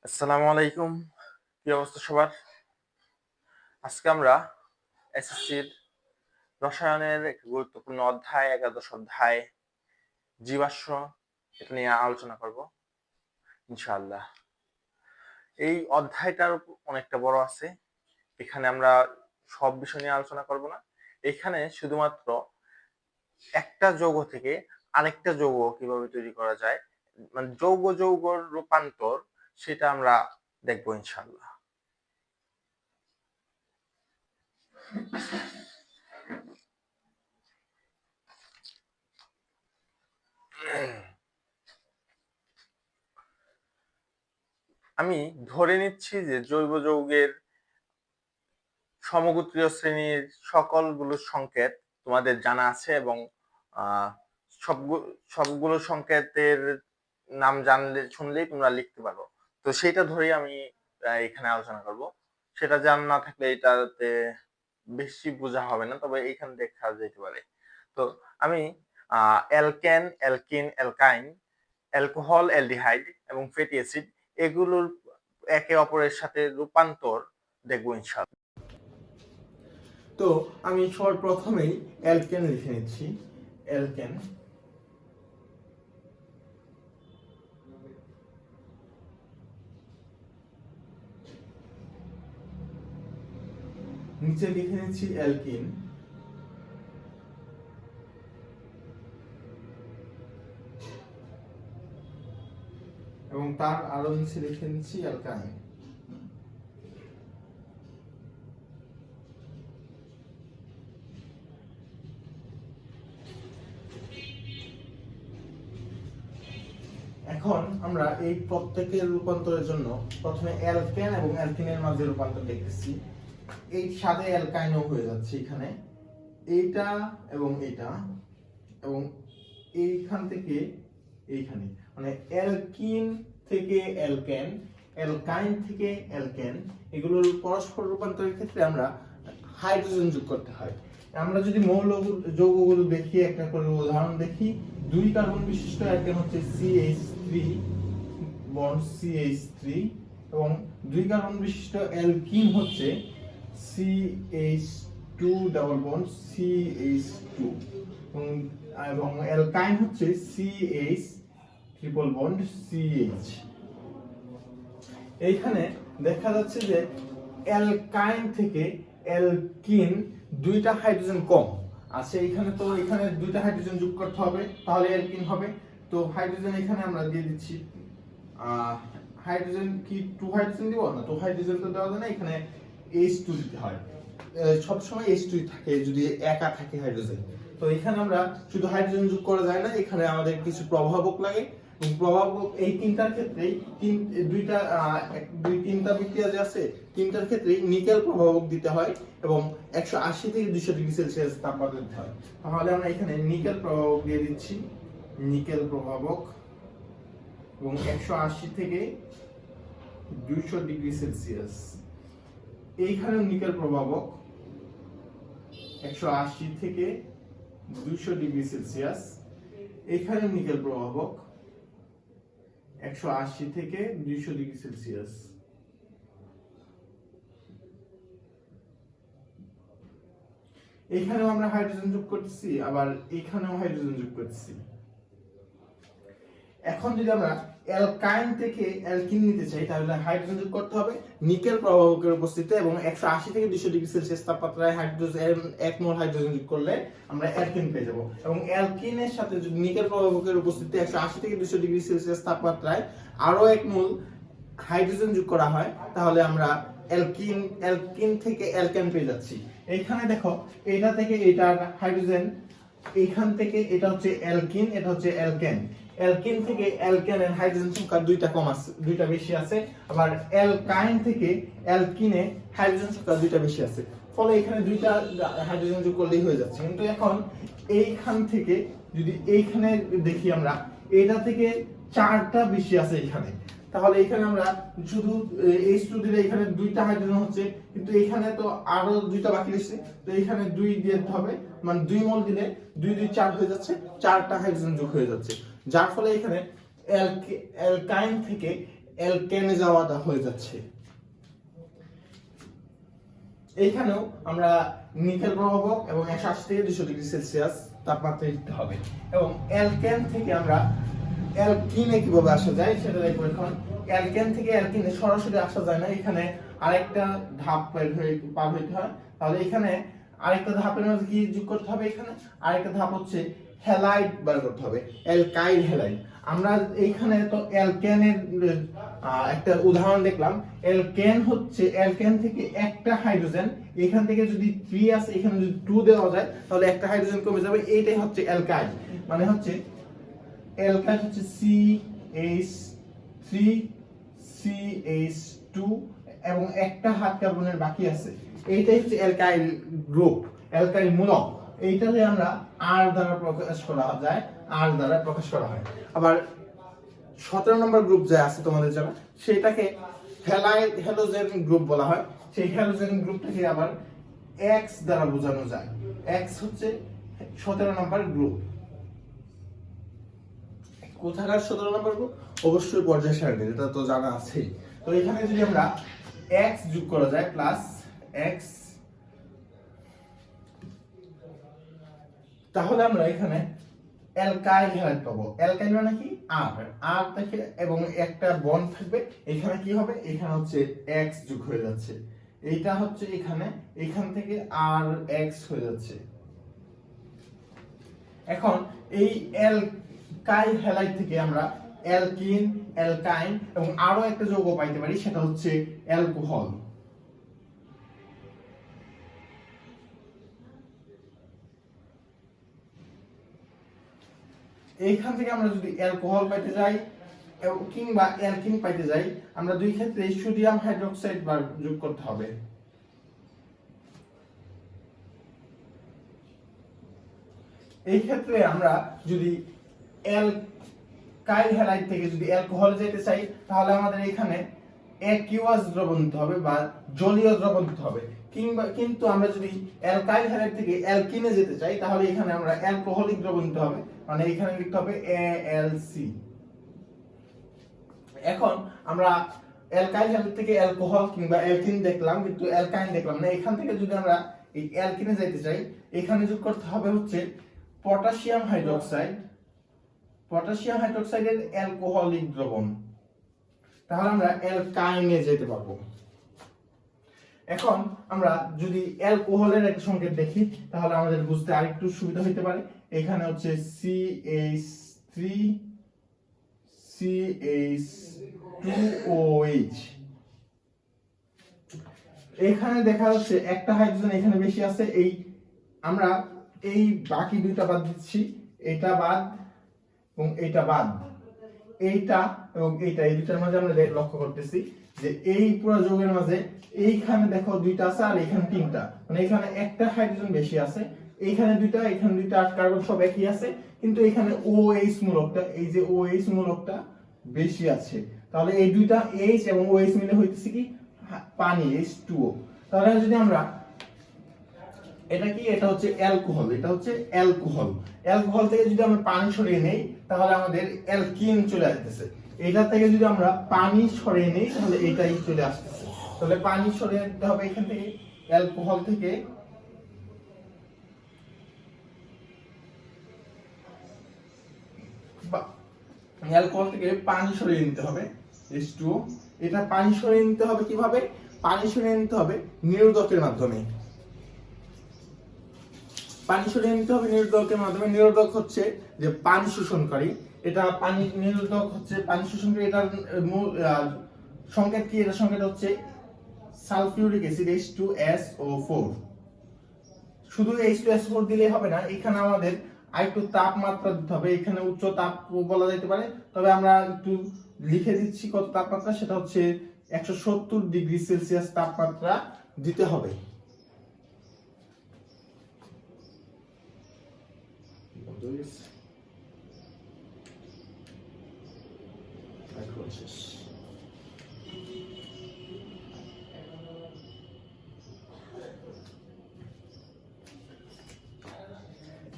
আসসালামু আলাইকুম। কি অবস্থা সবার? আজকে আমরা এসএসসির রসায়নের একটি গুরুত্বপূর্ণ অধ্যায়, একাদশ অধ্যায় জীবাশ্ম, এটা নিয়ে আলোচনা করব ইনশাআল্লাহ। এই অধ্যায়টার অনেকটা বড় আছে। এখানে আমরা সব বিষয় নিয়ে আলোচনা করব না। এখানে শুধুমাত্র একটা যৌগ থেকে আরেকটা যৌগ কিভাবে তৈরি করা যায়, মানে যৌগর রূপান্তর, সেটা আমরা দেখব ইনশাআল্লাহ। আমি ধরে নিচ্ছি যে জৈব যৌগের সমগোত্রীয় শ্রেণীর সকলগুলো সংকেত তোমাদের জানা আছে এবং আহ, সবগুলো সংকেতের নাম জানলে শুনলেই তোমরা লিখতে পারো। তো সেটা ধরেই আমি এখানে আলোচনা করব। সেটা জানা না থাকলে এটাতে বেশি বোঝা হবে না, তবে এইখানে দেখা যেতে পারে। তো আমি অ্যালকেন, অ্যালকিন, অ্যালকাইন, অ্যালকোহল, অ্যালডিহাইড এবং ফ্যাটি অ্যাসিড এগুলোর একে অপরের সাথে রূপান্তর দেখবো ইনশাআল্লাহ। তো আমি সবার প্রথমেই অ্যালকেন লিখে নিচ্ছি। অ্যালকেন, নিচে লিখে নিচ্ছি অ্যালকিন, এবং তার আরো নিচে লিখে নিচ্ছি অ্যালকাইন। এখন আমরা এই প্রত্যেকের রূপান্তরের জন্য প্রথমে অ্যালকেন এবং অ্যালকিনের মাঝে রূপান্তর দেখতেছি। এই সাথে অ্যালকাইনও হয়ে যাচ্ছে এখানে, এইটা এবং এইটা, এবং এইখান থেকে এইখানে, মানে অ্যালকিন থেকে অ্যালকেন, অ্যালকাইন থেকে অ্যালকেন, এগুলোর পরস্পর রূপান্তরের ক্ষেত্রে আমরা হাইড্রোজেন যোগ করতে হয়। আমরা যদি মৌল যৌগগুলো দেখি, একটা করে উদাহরণ দেখি। 2 কার্বন বিশিষ্ট অ্যালকেন হচ্ছে CH3 বন্ড CH3, এবং 2 কার্বন বিশিষ্ট অ্যালকিন হচ্ছে CH2 ডাবল বন্ড CH2, এবং অ্যালকাইন হচ্ছে CH ট্রিপল বন্ড CH। এইখানে দেখা যাচ্ছে যে অ্যালকাইন থেকে অ্যালকিন 2টা হাইড্রোজেন কম আছে এখানে, তো এখানে 2টা হাইড্রোজেন যোগ করতে হবে, তাহলে অ্যালকিন হবে। তো হাইড্রোজেন এখানে আমরা দিয়ে দিচ্ছি, হাইড্রোজেন কি 2 হাইড্রোজেন দিব না, 2 হাইড্রোজেন তো দেওয়া যায় না, এখানে H2 দিতে হয়। সব সময় H2 থাকে যদি একা থাকে হাইড্রোজেন। তো এখানে আমরা শুধু হাইড্রোজেন যোগ করা যায় না, এখানে আমাদের কিছু প্রভাবক লাগে। প্রভাবক এই তিনটার ক্ষেত্রেই তিনটা বিক্রিয়া যে আছে, তিনটার ক্ষেত্রেই নিকেল প্রভাবক দিতে হয় এবং 180 থেকে 200 ডিগ্রি সেলসিয়াস তাপমাত্রা দিতে হয়। তাহলে আমরা এখানে নিকেল প্রভাবক দিয়ে দিচ্ছি, নিকেল প্রভাবক, এবং 180 থেকে 200 ডিগ্রি সেলসিয়াস। এইখানে নিকেল প্রভাবক 180 থেকে 200 ডিগ্রি সেলসিয়াস, এখানে নিকেল প্রভাবক 180 থেকে 200 ডিগ্রি সেলসিয়াস। এখানেও আমরা হাইড্রোজেন যোগ করতেছি, আবার এখানেও হাইড্রোজেন যোগ করতেছি। এখন যদি আমরা অ্যালকাইন থেকে অ্যালকিন নিতে চাই, তাহলে হাইড্রোজেন যোগ করতে হবে নিকেল প্রভাবকের উপস্থিতিতে, এবং 180 থেকে 200 ডিগ্রি সেলসিয়াস তাপমাত্রায় হাইড্রোজেন 1 মোল হাইড্রোজেন যোগ করলে আমরা অ্যালকিন পেয়ে যাব। এবং অ্যালকিনের সাথে যদি নিকেল প্রভাবকের উপস্থিতিতে 180 থেকে 200 ডিগ্রি সেলসিয়াস তাপমাত্রায় আরো 1 মোল হাইড্রোজেন যোগ করা হয়, তাহলে আমরা অ্যালকিন থেকে অ্যালকেন পেয়ে যাচ্ছি। এইখানে দেখো, এটা থেকে এটার হাইড্রোজেন, এইখান থেকে এটা হচ্ছে অ্যালকিন, এটা হচ্ছে অ্যালকেন। অ্যালকিন থেকে অ্যালকেনের হাইড্রোজেন সংখ্যা 2টা কম আছে, 2টা বেশি আছে, আবার অ্যালকাইন থেকে অ্যালকিনে হাইড্রোজেন সংখ্যা 2টা বেশি আছে। ফলে এখানে 2টা হাইড্রোজেন যোগ করলেই হয়ে যাচ্ছে। কিন্তু এখন এইখান থেকে যদি এইখানে দেখি আমরা, এটা থেকে 4টা বেশি আছে এখানে, তাহলে এখানে আমরা শুধু H2 দিলে এখানে 2টা হাইড্রোজেন হচ্ছে, কিন্তু এখানে তো আরো 2টা বাকি রয়েছে, তো এখানে 2 দিয়ে দিতে হবে, মানে 2 মোল দিলে 2 2 4 হয়ে যাচ্ছে, 4টা হাইড্রোজেন যোগ হয়ে যাচ্ছে, যার ফলে এখানে অ্যালকাইন থেকে অ্যালকেনে যাওয়াটা হয়ে যাচ্ছে। এইখানেও আমরা নিকেল প্রভাবক এবং 180 থেকে 200 ডিগ্রি সেলসিয়াস তাপমাত্রা দিতে হবে। এবং অ্যালকেন থেকে আমরা অ্যালকিনে কিভাবে আসা যায় সেটা দেখবো এখন। অ্যালকেন থেকে অ্যালকিনে সরাসরি আসা যায় না, এখানে আরেকটা ধাপ পার হইতে হয়। তাহলে এখানে আরেকটা ধাপের মধ্যে কি যোগ করতে হবে, এখানে আরেকটা ধাপ হচ্ছে হ্যালাইড বার করতে হবে, অ্যালকাইল হ্যালাইড। আমরা এইখানে তো অ্যালকেনের একটা উদাহরণ দেখলাম। অ্যালকেন হচ্ছে অ্যালকেন থেকে একটা হাইড্রোজেন, এখান থেকে যদি 3 আছে এখানে যদি 2 দেওয়া যায় তাহলে একটা হাইড্রোজেন কমে যাবে, এইটাই হচ্ছে অ্যালকাইল। মানে হচ্ছে অ্যালকাইল হচ্ছে CH3 CH2 এবং একটা হাত কার্বনের বাকি আছে, এইটাই হচ্ছে অ্যালকাইল গ্রুপ, অ্যালকাইল মূলক। এইটাকে আমরা R দ্বারা প্রকাশ করা যায়, R দ্বারা প্রকাশ করা হয়। আবার 17 নম্বর গ্রুপ যে আছে তোমাদের জানা, সেটাকে হ্যালোজেন গ্রুপ বলা হয়। সেই হ্যালোজেন গ্রুপটাকে আবার X দ্বারা বোঝানো যায়, X হচ্ছে 17 নম্বর গ্রুপ। কোথাকার 17 নম্বর গ্রুপ? অবশ্যই পর্যায় সারণী, এটা তো জানা আছেই। তো এখানে যদি আমরা X যোগ করা যায় প্লাস X, তাহলে আমরা এখানে অ্যালকাইল হ্যালাইড পাবো। অ্যালকাইল মানে কি? আর থেকে এবং একটা বন্ড থাকবে, এখানে কি হবে, এখানে হচ্ছে X যোগ হয়ে যাচ্ছে, এইটা হচ্ছে এখানে, এখান থেকে আর X হয়ে যাচ্ছে। এখন এই অ্যালকাইল হ্যালাইড থেকে আমরা অ্যালকিন, অ্যালকাইন এবং আরো একটা যৌগ পাইতে পারি, সেটা হচ্ছে অ্যালকোহল। এইখান থেকে আমরা যদি অ্যালকোহল পাইতে যাই কিংবা অ্যালকিন পাইতে যাই, আমরা দুই ক্ষেত্রে সোডিয়াম হাইড্রোক্সাইড বার যোগ করতে হবে। এই ক্ষেত্রে আমরা যদি অ্যালকাইল হ্যালাইড থেকে যদি অ্যালকোহল যেতে চাই তাহলে আমাদের এখানে অ্যাকিউয়াস দ্রবণ দিতে হবে বা জলীয় দ্রবণ দিতে হবে। কিন্তু আমরা যদি অ্যালকাইল হ্যালাইড থেকে অ্যালকিনে যেতে চাই তাহলে এখানে আমরা অ্যালকোহলিক দ্রবণ দিতে হবে, মানে এখানে লিখতে হবে ALC। এখন আমরা অ্যালকাইল হ্যালাইড থেকে অ্যালকোহল কিংবা অ্যালকিন দেখলাম, কিন্তু অ্যালকাইন দেখলাম না। এখান থেকে যদি আমরা এই অ্যালকিনে যেতে চাই, এখানে যোগ করতে হবে হচ্ছে পটাশিয়াম হাইড্রোক্সাইড, পটাশিয়াম হাইড্রোক্সাইডের অ্যালকোহলিক দ্রবণ, তাহলে আমরা অ্যালকাইনে যেতে পারবো। এখন আমরা যদি অ্যালকোহলের একটা সংকেত দেখি তাহলে আমাদের বুঝতে আরেকটু সুবিধা হতে পারে। এখানে হচ্ছে CH3 CH2OH, এখানে দেখা যাচ্ছে একটা হাইড্রোজেন এখানে বেশি আছে, এই আমরা এই বাকি দুইটা বাদ দিচ্ছি, এটা বাদ এবং এইটা বাদ, এইটা এবং এইটা, এই দুইটার মাঝে আমরা লক্ষ্য করতেছি যে এই পুরো যৌগের মাঝে এইখানে দেখো দুইটা আছে আর এখানে তিনটা, মানে এখানে একটা হাইড্রোজেন বেশি আছে, এইখানে দুইটা, এখানে দুইটা, আর কার্বন সব একই আছে, কিন্তু এখানে OH মূলকটা, এই যে OH মূলকটা বেশি আছে। তাহলে এই দুইটা H এবং OH মিলে হইতেছে কি পানি, H2O। তাহলে যদি আমরা এটা কি, এটা হচ্ছে অ্যালকোহল, এটা হচ্ছে অ্যালকোহল। অ্যালকোহল থেকে যদি আমরা পানি সরিয়ে নেই তাহলে আমাদের অ্যালকিন চলে আসতেছে। এটা থেকে যদি আমরা পানি সরিয়ে নেই তাহলে এটাই চলে আসতেছে। তাহলে পানি সরিয়ে নিতে হবে এখান থেকে, অ্যালকোহল থেকে অ্যালকোহল থেকে পানি সরিয়ে নিতে হবে H2O। এটা পানি সরিয়ে নিতে হবে কিভাবে? পানি সরিয়ে নিতে হবে নিরোধকের মাধ্যমে। পানি সরিয়ে নিতে হবে নিরোধকের মাধ্যমে। নিরোধক হচ্ছে যে পানি শোষণকারী, এটা পানি, নিরোধক হচ্ছে পানি শোষণকারী। এটার মূল সংকেত কি? এটার সংকেত হচ্ছে সালফিউরিক অ্যাসিড H2SO4। শুধু H2SO4 দিলেই হবে না, এখানে আমাদের আরেকটু তাপমাত্রা দিতে হবে। এখানে উচ্চ তাপ বলা যেতে পারে, তবে আমরা একটু লিখে দিচ্ছি কত তাপমাত্রা, সেটা হচ্ছে 170 ডিগ্রি সেলসিয়াস তাপমাত্রা দিতে হবে।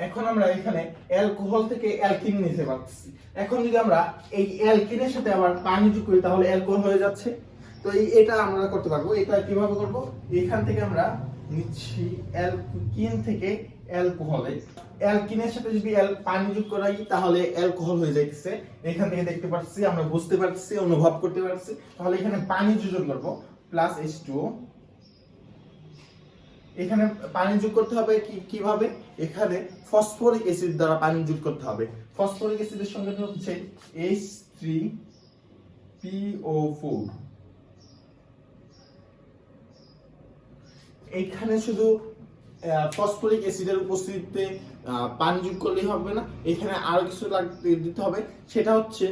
এখন আমরা এখানে অ্যালকোহল থেকে অ্যালকিন নিতে পারছি। এখন যদি আমরা এই অ্যালকিনের সাথে আবার পানি যোগ করি তাহলে অ্যালকোহল হয়ে যাচ্ছে। তো এটা আমরা করতে পারবো। এটা কিভাবে করব? এখান থেকে আমরা নিচ্ছি অ্যালকিন থেকে অ্যালকোহলে, অ্যালকিনের সাথে যদি পানি যোগ করাই তাহলে অ্যালকোহল হয়ে যাইতেছে। এখান থেকে দেখতে পাচ্ছি, আমরা বুঝতে পারছি, অনুভব করতে পারছি। তাহলে এখানে পানি যোজন করব প্লাস H2O। এখানে পানি যোগ করতে হবে কিভাবে? এখানে ফসফরিক অ্যাসিড দ্বারা পানি যোগ করতে হবে। ফসফরিক অ্যাসিডের সংকেত হচ্ছে H3PO4। এখানে শুধু ফসফরিক অ্যাসিডের উপস্থিতিতে পানি যোগ করলেই হবে না, এখানে আরো কিছু দিতে হবে। সেটা হচ্ছে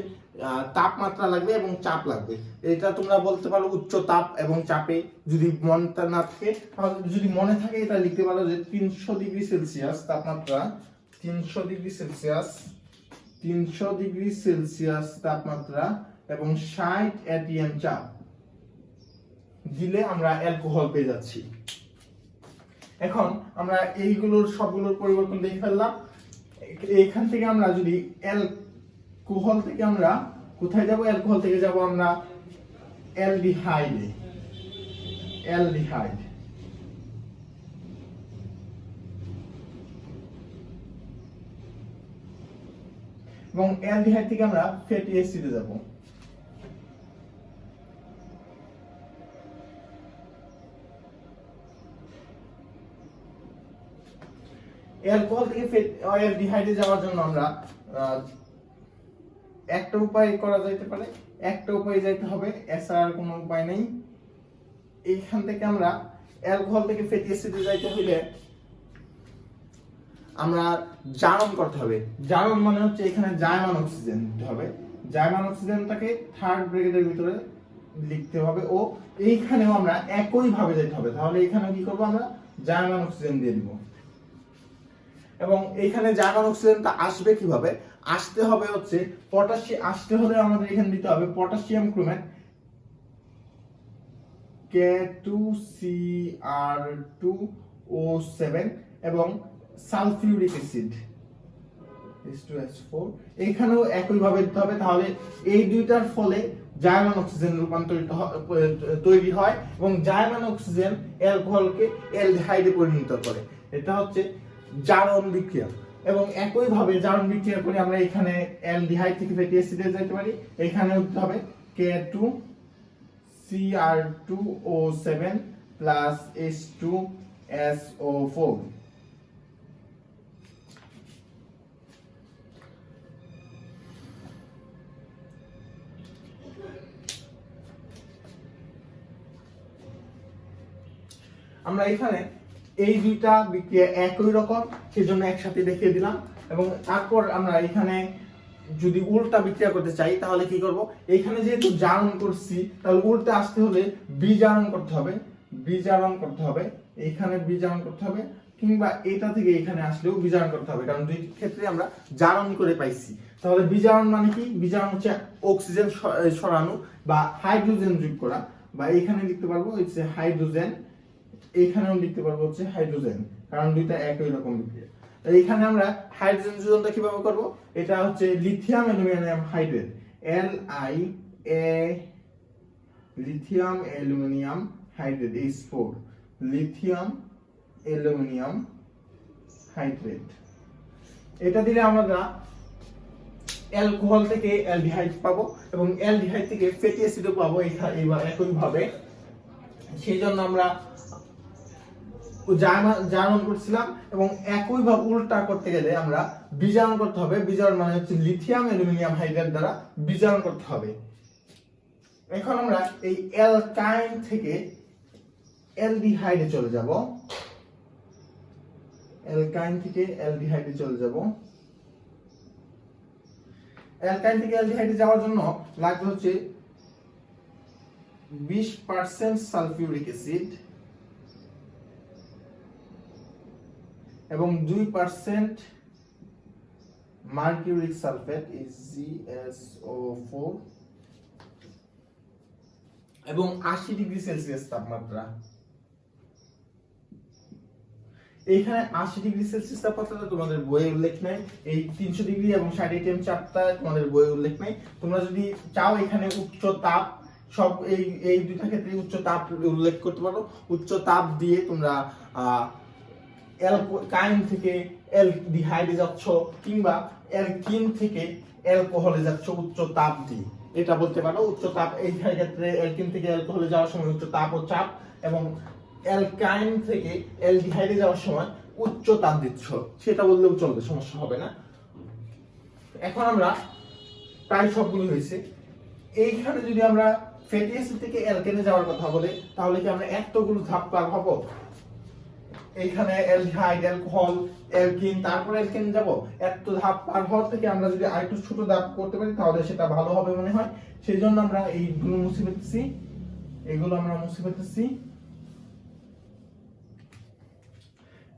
তাপমাত্রা লাগবে এবং চাপ লাগবে। এটা তোমরা বলতে পারো উচ্চ তাপ এবং চাপে। যদি মনটা না থাকে, তাহলে যদি মনে থাকে এটা লিখতে পারো যে 300 ডিগ্রি সেলসিয়াস তাপমাত্রা, 300 ডিগ্রি সেলসিয়াস, 300 ডিগ্রি সেলসিয়াস তাপমাত্রা এবং 60 atm চাপ দিলে আমরা অ্যালকোহল পেয়ে যাচ্ছি। এখন আমরা এইগুলোর সবগুলোর পরিবর্তন দেখে ফেললাম। এখান থেকে আমরা যদি অ্যালকোহল থেকে আমরা কোথায় যাব? অ্যালকোহল থেকে যাব আমরা অ্যালডিহাইডে, অ্যালডিহাইড। এবং অ্যালডিহাইড থেকে আমরা ফ্যাটি অ্যাসিডে যাব। অ্যালকোহল থেকে অ্যালডিহাইডে যাওয়ার জন্য আমরা একটা উপায় করা যাইতে পারে, একটা উপায় যাইতে হবে, এছাড়া আর কোনো উপায় নেই। এইখান থেকে আমরা অ্যালকোহল থেকে ফ্যাটি অ্যাসিডে যাইতে হইলে আমরা জারণ করতে হবে। জারণ মানে হচ্ছে এখানে জায়মান অক্সিজেন দিতে হবে। জায়মান অক্সিজেনটাকে থার্ড ব্র্যাকেটের ভিতরে লিখতে হবে ও এইখানেও আমরা একই ভাবে যেতে হবে। তাহলে এখানে কি করব? আমরা জায়মান অক্সিজেন দিয়ে দিব। এবং এখানে জার্মান অক্সিজেনটা আসবে কিভাবে? আসতে হবে হচ্ছে পটাশিয়াম, আসতে হলে আমাদের এখানে দিতে হবে পটাশিয়াম ক্রোমেট K2Cr2O7 এবং সালফিউরিক অ্যাসিড H2S4। এখানেও একই ভাবে দিতে হবে। তাহলে এই দুইটার ফলে জার্মান অক্সিজেন রূপান্তরিত তৈরি হয় এবং জার্মান অক্সিজেন অ্যালকোহলকে অ্যালডিহাইডে পরিণত করে। এটা হচ্ছে জারণ বিক্রিয়া। এবং একই ভাবে জারণ বিক্রিয়া করে আমরা এখানে অ্যালডিহাইড থেকে ফ্যাটি অ্যাসিডে যেতে পারি। এখানে দিতে হবে K2Cr2O7 প্লাস H2SO4। আমরা এখানে এই দুইটা বিক্রিয়া একই রকম, সেজন্য একসাথে দেখিয়ে দিলাম। এবং তারপর আমরা এখানে যদি উল্টা বিক্রিয়া করতে চাই তাহলে কি করব? এখানে যেহেতু জারণ করছি তাহলে উল্টা আসতে হলে বিজারণ করতে হবে, বিজারণ করতে হবে। এখানে বিজারণ করতে হবে, কিংবা এটা থেকে এখানে আসলেও বিজারণ করতে হবে, কারণ দুই ক্ষেত্রে আমরা জারণ করে পাইছি। তাহলে বিজারণ মানে কি? বিজারণ হচ্ছে অক্সিজেন সরানো বা হাইড্রোজেন যোগ করা, বা এখানে লিখতে পারবো হচ্ছে হাইড্রোজেন, এখানেও লিখতে পারবো হচ্ছে হাইড্রোজেন, কারণ দুইটা একই রকম বিক্রিয়া। এখানে আমরা হাইড্রোজেন যোজনটা কিভাবে করব? এটা হচ্ছে lithium aluminium hydrate, LiA, lithium aluminium hydrate H4, lithium aluminium hydrate. এটা দিলে আমরা অ্যালকোহল থেকে অ্যালডিহাইড পাবো এবং অ্যালডিহাইড থেকে ফ্যাটি অ্যাসিডও পাবো একই ভাবে। সেই জন্য আমরা জারণ করছিলাম এবং একই ভাবে উল্টা করতে গেলে আমরা বিজারণ করতে হবে। বিজারণ মানে হচ্ছে লিথিয়াম অ্যালুমিনিয়াম হাইড্রেট দ্বারা বিজারণ করতে হবে। এখন আমরা এই অ্যালকাইন থেকে অ্যালডিহাইডে চলে যাব, অ্যালকাইন থেকে অ্যালডিহাইডে চলে যাব। অ্যালকাইন থেকে অ্যালডিহাইডে যাওয়ার জন্য লাগবে হচ্ছে 20% সালফিউরিক অ্যাসিড এবং 2% মার্কিউরিক সালফেট ZSO4 এবং 80 ডিগ্রি সেলসিয়াস তাপমাত্রা। এইখানে 80°C তাপমাত্রা তোমাদের বইয়ে উল্লেখ নেই, এই 300° এবং 60 ATM চাপটা তোমাদের বইয়ে উল্লেখ নেই। তোমরা যদি চাও এখানে উচ্চ তাপ সব এই দুইটা ক্ষেত্রে উচ্চ তাপ উল্লেখ করতে পারো। উচ্চ তাপ দিয়ে তোমরা অ্যালকাইন থেকে অ্যালডিহাইডে যাচ্ছ কিংবা অ্যালকিন থেকে অ্যালকোহলে যাচ্ছ উচ্চ তাপ দিয়ে, এটা বলতে পারো। উচ্চ তাপ এই ক্ষেত্রে অ্যালকিন থেকে অ্যালকোহলে যাওয়ার সময় উচ্চ তাপ ও চাপ, এবং অ্যালকাইন থেকে অ্যালডিহাইডে যাওয়ার সময় উচ্চ তাপ দিচ্ছ, সেটা বললেও চলবে, সমস্যা হবে না। এখন আমরা প্রায় সবগুলো হয়েছে। এইখানে যদি আমরা ফ্যাটি অ্যাসিড থেকে অ্যালকেনে যাওয়ার কথা বলে, তাহলে কি আমরা এতগুলো ধাপ পার হব? এইখানে অ্যালডিহাইড, অ্যালকোহল, অ্যালকিন, তারপরে অ্যালকেন যাব, এত ধাপ পার হওয়ার থেকে আমরা যদি আরেকটু ছোট ধাপ করতে পারি তাহলে সেটা ভালো হবে মনে হয়। সেই জন্য আমরা এইগুলো মুছে ফেলতেছি, এগুলো আমরা মুছে ফেলতেছি।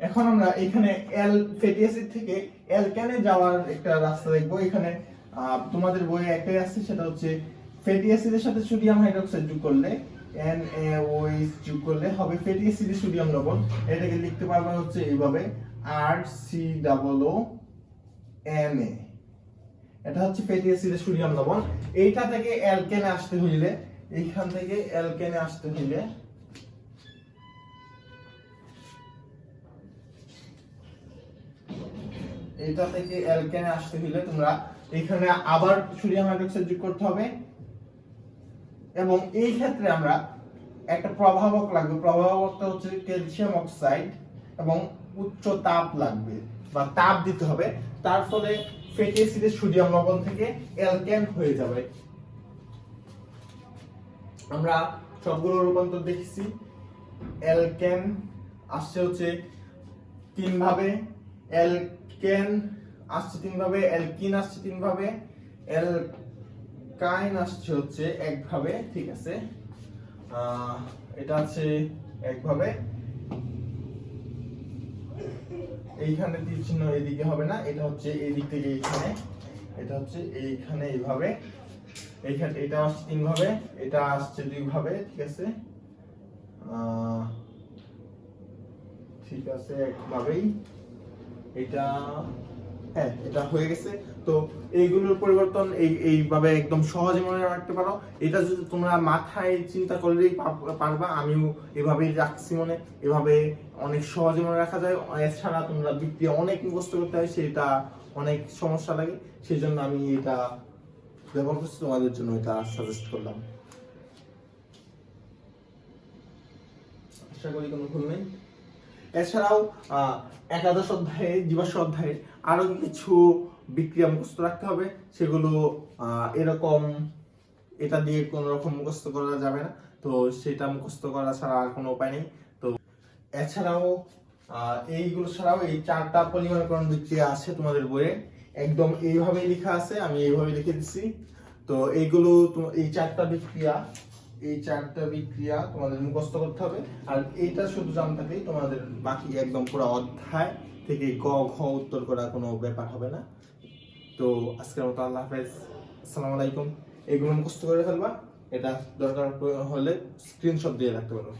এখন আমরা এখানে ফ্যাটি অ্যাসিড থেকে অ্যালকেনে যাওয়ার একটা রাস্তা দেখবো। এখানে তোমাদের বইয়ে একটাই আছে, সেটা হচ্ছে ফ্যাটি অ্যাসিডের সাথে সোডিয়াম হাইড্রোক্সাইড যোগ করলে NaOH যোগ করলে হবে ফ্যাটি অ্যাসিডে সোডিয়াম লবণ। এটাকে লিখতে পারবে হচ্ছে এইভাবে RCOONA। এটা হচ্ছে ফ্যাটি অ্যাসিডে সোডিয়াম লবণ। এইটা থেকে অ্যালকেনে আসতে হইলে, এইখান থেকে অ্যালকেনে আসতে হইলে এটা থেকে অ্যালকেনে আসতে হলে তোমরা এখানে আবার সোডিয়াম হাইড্রোক্সাইড যোগ করতে হবে, এবং এই ক্ষেত্রে আমরা একটা প্রভাবক লাগবে। প্রভাবকটা হচ্ছে ক্যালসিয়াম অক্সাইড, এবং উচ্চ তাপ লাগবে বা তাপ দিতে হবে। তার ফলে ফ্যাটি অ্যাসিডের সোডিয়াম লবণ থেকে অ্যালকেন হয়ে যাবে। আমরা সবগুলো রূপান্তর দেখেছি। অ্যালকেন আসছে হচ্ছে তিন ভাবে, অ্যালকেন আসছে তিন ভাবে, অ্যালকিন আসছে তিন ভাবে, অ্যালকাইন আসছে হচ্ছে এক ভাবে, ঠিক আছে। এটা আছে এক ভাবে, এইখানে তীর চিহ্ন এদিকে হবে না, এটা হচ্ছে এই দিক থেকে এইখানে, এটা হচ্ছে এইখানে এইভাবে, এইখানে এটা আসছে তিন ভাবে, এটা আসছে দুই ভাবে, ঠিক আছে। ঠিক আছে, একভাবেই এটা, হ্যাঁ এটা হয়ে গেছে। তো এইগুলোর পরিবর্তন এইভাবে একদম সহজে মনে রাখতে পারো। এটা যদি তোমরা মাথায় চিন্তা করলেই পারবা, আমিও এভাবেই রাখছি মনে, এভাবে অনেক সহজে মনে রাখা যায়। এছাড়া তোমরা বিক্রিয়া অনেক মুখস্থ করতে হয়, সেটা অনেক সমস্যা লাগে, সেই জন্য আমি এটা ব্যবহার করছি, তোমাদের জন্য এটা সাজেস্ট করলাম। আশা করি কোনো ভুল নেই। এছাড়াও একাদশ অধ্যায়ে, জীবাশ্ম অধ্যায়ে আরো কিছু বিক্রিয়া মুখস্থ রাখতে হবে, সেগুলো এরকম এটা দিয়ে কোন রকম মুখস্থ করা যাবে না, তো সেটা মুখস্থ করা ছাড়া আর কোনো উপায় নেই। তো এছাড়াও এইগুলো ছাড়াও এই চারটা পলিমারকরণ বিক্রিয়া আছে তোমাদের বইয়ে, একদম এইভাবে লেখা আছে, আমি এইভাবে লিখে দিচ্ছি। তো এইগুলো এই চারটা বিক্রিয়া তোমাদের মুখস্থ করতে হবে। আর এইটা শুধু জানতে থাকলেই তোমাদের বাকি একদম পুরো অধ্যায় থেকে গ ঘ উত্তর করা কোনো ব্যাপার হবে না। তো আজকের মতো আল্লাহ হাফেজ, আসসালামু আলাইকুম। এগুলো মুখস্থ করে ফেলবা, এটা দরকার হলে স্ক্রিনশট দিয়ে রাখতে পারো।